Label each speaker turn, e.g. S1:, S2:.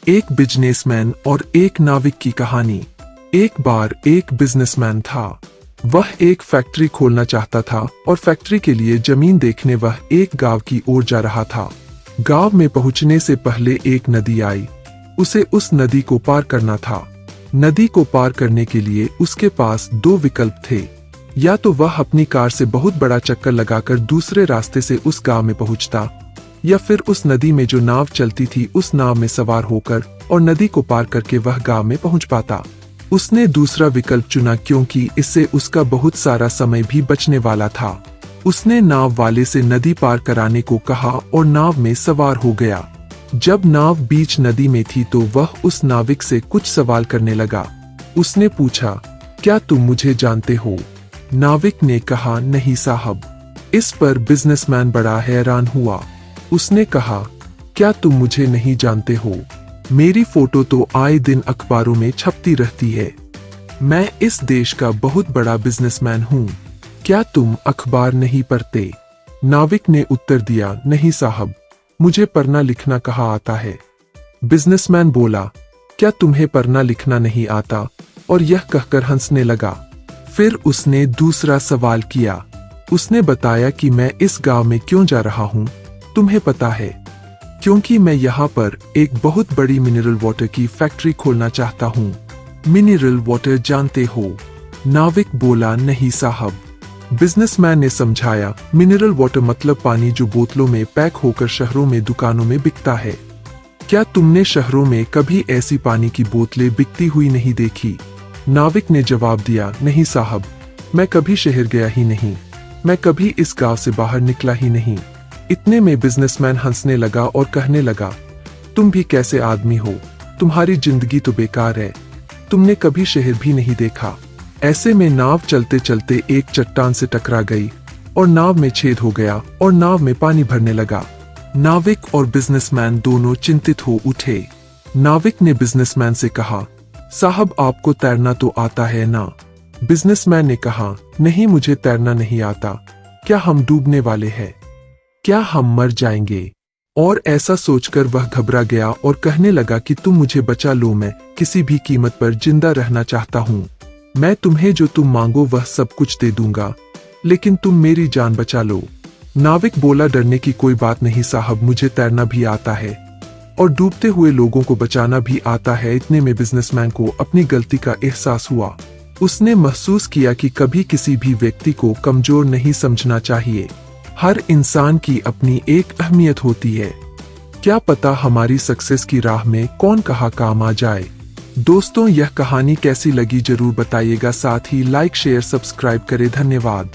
S1: एक बिजनेसमैन और एक नाविक की कहानी। एक बार एक बिजनेसमैन था। वह एक फैक्ट्री खोलना चाहता था और फैक्ट्री के लिए जमीन देखने वह एक गांव की ओर जा रहा था। गांव में पहुंचने से पहले एक नदी आई। उसे उस नदी को पार करना था। नदी को पार करने के लिए उसके पास दो विकल्प थे। या तो वह अपनी कार से बहुत बड़ा चक्कर लगाकर दूसरे रास्ते से उस गांव में पहुंचता, या फिर उस नदी में जो नाव चलती थी उस नाव में सवार होकर और नदी को पार करके वह गांव में पहुंच पाता। उसने दूसरा विकल्प चुना क्योंकि इससे उसका बहुत सारा समय भी बचने वाला था। उसने नाव वाले से नदी पार कराने को कहा और नाव में सवार हो गया। जब नाव बीच नदी में थी तो वह उस नाविक से कुछ सवाल करने लगा। उसने पूछा, क्या तुम मुझे जानते हो? नाविक ने कहा, नहीं साहब। इस पर बिजनेसमैन बड़ा हैरान हुआ। उसने कहा, क्या तुम मुझे नहीं जानते हो? मेरी फोटो तो आए दिन अखबारों में छपती रहती है। मैं इस देश का बहुत बड़ा बिजनेसमैन हूँ। क्या तुम अखबार नहीं पढ़ते? नाविक ने उत्तर दिया, नहीं साहब, मुझे पढ़ना लिखना कहाँ आता है। बिजनेसमैन बोला, क्या तुम्हें पढ़ना लिखना नहीं आता? और यह कहकर हंसने लगा। फिर उसने दूसरा सवाल किया। उसने बताया कि मैं इस गांव में क्यों जा रहा हूँ तुम्हें पता है? क्योंकि मैं यहाँ पर एक बहुत बड़ी मिनरल वाटर की फैक्ट्री खोलना चाहता हूँ। मिनरल वाटर जानते हो? नाविक बोला, नहीं साहब। बिजनेसमैन ने समझाया, मिनरल वाटर मतलब पानी जो बोतलों में पैक होकर शहरों में दुकानों में बिकता है। क्या तुमने शहरों में कभी ऐसी पानी की बोतलें बिकती हुई नहीं देखी? नाविक ने जवाब दिया, नहीं साहब, मैं कभी शहर गया ही नहीं। मैं कभी इस गांव से बाहर निकला ही नहीं। इतने में बिजनेसमैन हंसने लगा और कहने लगा, तुम भी कैसे आदमी हो? तुम्हारी जिंदगी तो बेकार है। तुमने कभी शहर भी नहीं देखा। ऐसे में नाव चलते चलते एक चट्टान से टकरा गई और नाव में छेद हो गया और नाव में पानी भरने लगा। नाविक और बिजनेसमैन दोनों चिंतित हो उठे। नाविक ने बिजनेसमैन से कहा, साहब आपको तैरना तो आता है ना? बिजनेसमैन ने कहा, नहीं मुझे तैरना नहीं आता। क्या हम डूबने वाले हैं? क्या हम मर जाएंगे? और ऐसा सोचकर वह घबरा गया और कहने लगा कि तुम मुझे बचा लो, मैं किसी भी कीमत पर जिंदा रहना चाहता हूँ। मैं तुम्हें जो तुम मांगो वह सब कुछ दे दूंगा, लेकिन तुम मेरी जान बचा लो। नाविक बोला, डरने की कोई बात नहीं साहब, मुझे तैरना भी आता है और डूबते हुए लोगों को बचाना भी आता है। इतने में बिजनेसमैन को अपनी गलती का एहसास हुआ। उसने महसूस किया कि कभी किसी भी व्यक्ति को कमजोर नहीं समझना चाहिए। हर इंसान की अपनी एक अहमियत होती है। क्या पता हमारी सक्सेस की राह में कौन कहाँ काम आ जाए। दोस्तों, यह कहानी कैसी लगी जरूर बताइएगा। साथ ही लाइक शेयर सब्सक्राइब करें। धन्यवाद।